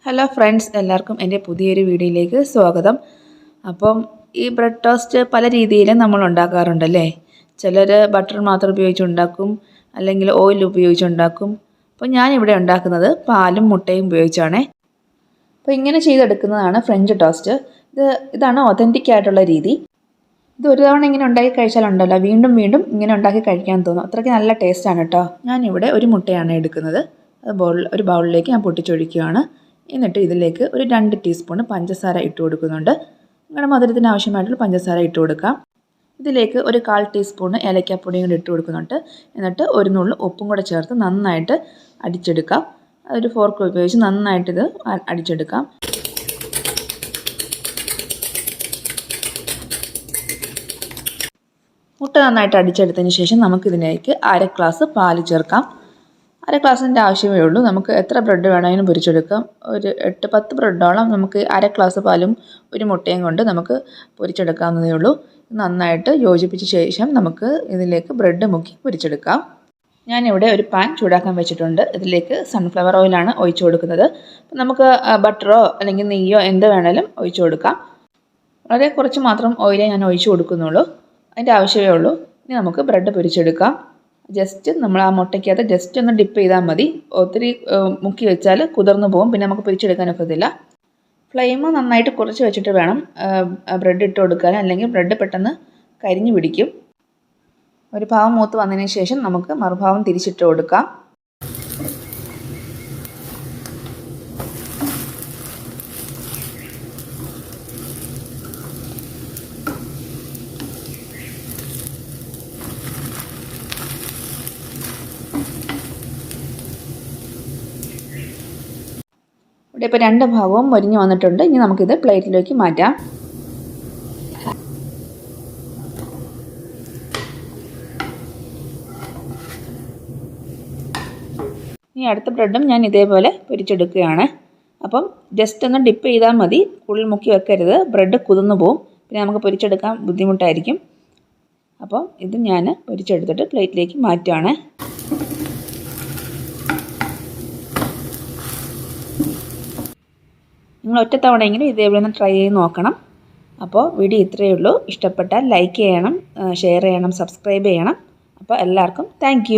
Hello friends, എല്ലാവർക്കും എൻ്റെ പുതിയൊരു വീഡിയോയിലേക്ക് സ്വാഗതം. അപ്പം ഈ ബ്രെഡ് ടോസ്റ്റ് പല രീതിയിലും നമ്മൾ ഉണ്ടാക്കാറുണ്ടല്ലേ. ചിലർ ബട്ടർ മാത്രം ഉപയോഗിച്ചുണ്ടാക്കും, അല്ലെങ്കിൽ ഓയിൽ ഉപയോഗിച്ചുണ്ടാക്കും. അപ്പോൾ ഞാനിവിടെ ഉണ്ടാക്കുന്നത് പാലും മുട്ടയും ഉപയോഗിച്ചാണേ. അപ്പോൾ ഇങ്ങനെ ചെയ്തെടുക്കുന്നതാണ് ഫ്രഞ്ച് ടോസ്റ്റ്. ഇതാണ് ഒതൻറ്റിക് ആയിട്ടുള്ള രീതി. ഇത് ഒരു തവണ ഇങ്ങനെ ഉണ്ടാക്കി കഴിച്ചാലുണ്ടല്ലോ വീണ്ടും വീണ്ടും ഇങ്ങനെ ഉണ്ടാക്കി കഴിക്കാൻ തോന്നും. അത്രയ്ക്ക് നല്ല ടേസ്റ്റാണ് കേട്ടോ. ഞാനിവിടെ ഒരു മുട്ടയാണ് എടുക്കുന്നത്. അത് ഒരു ബൗളിലേക്ക് ഞാൻ പൊട്ടിച്ചൊഴിക്കുകയാണ്. എന്നിട്ട് ഇതിലേക്ക് ഒരു 2 ടീസ്പൂൺ പഞ്ചസാര ഇട്ട് കൊടുക്കുന്നുണ്ട്. നിങ്ങളുടെ മധുരത്തിന് ആവശ്യമായിട്ടുള്ള പഞ്ചസാര ഇട്ട് കൊടുക്കാം. ഇതിലേക്ക് ഒരു 1/4 ടീസ്പൂൺ ഏലക്കാപ്പൊടിയും കൂടി ഇട്ട് കൊടുക്കുന്നുണ്ട്. എന്നിട്ട് ഒരു നുള്ളു ഉപ്പും കൂടെ ചേർത്ത് നന്നായിട്ട് അടിച്ചെടുക്കാം. അതൊരു ഫോർക്ക് ഉപയോഗിച്ച് നന്നായിട്ടിത് അടിച്ചെടുക്കാം. മുട്ട നന്നായിട്ട് അടിച്ചെടുത്തതിന് ശേഷം നമുക്കിതിലേക്ക് 1/2 ഗ്ലാസ് പാല് ചേർക്കാം. 1/2 ഗ്ലാസിൻ്റെ ആവശ്യമേ ഉള്ളൂ. നമുക്ക് എത്ര ബ്രെഡ് വേണമെങ്കിലും പൊരിച്ചെടുക്കാം. ഒരു 8-10 ബ്രെഡോളം നമുക്ക് 1/2 ഗ്ലാസ് പാലും ഒരു മുട്ടയും കൊണ്ട് നമുക്ക് പൊരിച്ചെടുക്കാവുന്നതേ ഉള്ളൂ. നന്നായിട്ട് യോജിപ്പിച്ച ശേഷം നമുക്ക് ഇതിലേക്ക് ബ്രെഡ് മുക്കി പൊരിച്ചെടുക്കാം. ഞാനിവിടെ ഒരു പാൻ ചൂടാക്കാൻ വെച്ചിട്ടുണ്ട്. ഇതിലേക്ക് സൺഫ്ലവർ ഓയിലാണ് ഒഴിച്ചു കൊടുക്കുന്നത്. നമുക്ക് ബട്ടറോ അല്ലെങ്കിൽ നെയ്യോ എന്ത് വേണമെങ്കിലും ഒഴിച്ചു കൊടുക്കാം. വളരെ കുറച്ച് മാത്രം ഓയിലേ ഞാൻ ഒഴിച്ചു കൊടുക്കുന്നുള്ളൂ. അതിൻ്റെ ആവശ്യമേ ഉള്ളൂ. ഇനി നമുക്ക് ബ്രെഡ് പൊരിച്ചെടുക്കാം. ജസ്റ്റ് നമ്മൾ ആ മുട്ടയ്ക്കകത്ത് ജസ്റ്റ് ഒന്ന് ഡിപ്പ് ചെയ്താൽ മതി. ഒത്തിരി മുക്കി വെച്ചാൽ കുതിർന്നു പോകും, പിന്നെ നമുക്ക് പൊരിച്ചെടുക്കാനൊക്കത്തില്ല. ഫ്ലെയിം നന്നായിട്ട് കുറച്ച് വെച്ചിട്ട് വേണം ബ്രെഡ് ഇട്ട് കൊടുക്കാൻ, അല്ലെങ്കിൽ ബ്രെഡ് പെട്ടെന്ന് കരിഞ്ഞു പിടിക്കും. ഒരു ഭാഗം മൂത്ത് വന്നതിന് ശേഷം നമുക്ക് മറുഭാഗം തിരിച്ചിട്ട് കൊടുക്കാം. ഇവിടെ ഇപ്പോൾ 2 ഭാഗവും മൊരിഞ്ഞ് വന്നിട്ടുണ്ട്. ഇനി നമുക്കിത് പ്ലേറ്റിലേക്ക് മാറ്റാം. ഇനി അടുത്ത ബ്രെഡും ഞാൻ ഇതേപോലെ പൊരിച്ചെടുക്കുകയാണ്. അപ്പം ജസ്റ്റ് ഒന്ന് ഡിപ്പ് ചെയ്താൽ മതി, ഉള്ളിൽ മുക്കി വെക്കരുത്. ബ്രെഡ് കുതിർന്നു പോവും, പിന്നെ നമുക്ക് പൊരിച്ചെടുക്കാൻ ബുദ്ധിമുട്ടായിരിക്കും. അപ്പം ഇത് ഞാൻ പൊരിച്ചെടുത്തിട്ട് പ്ലേറ്റിലേക്ക് മാറ്റുകയാണ്. നിങ്ങൾ ഒറ്റത്തവണയെങ്കിലും ഇതേപോലെ ഒന്ന് ട്രൈ ചെയ്ത് നോക്കണം. അപ്പോൾ വീഡിയോ ഇത്രയേ ഉള്ളൂ. ഇഷ്ടപ്പെട്ടാൽ ലൈക്ക് ചെയ്യണം, ഷെയർ ചെയ്യണം, സബ്സ്ക്രൈബ് ചെയ്യണം. അപ്പോൾ എല്ലാവർക്കും താങ്ക്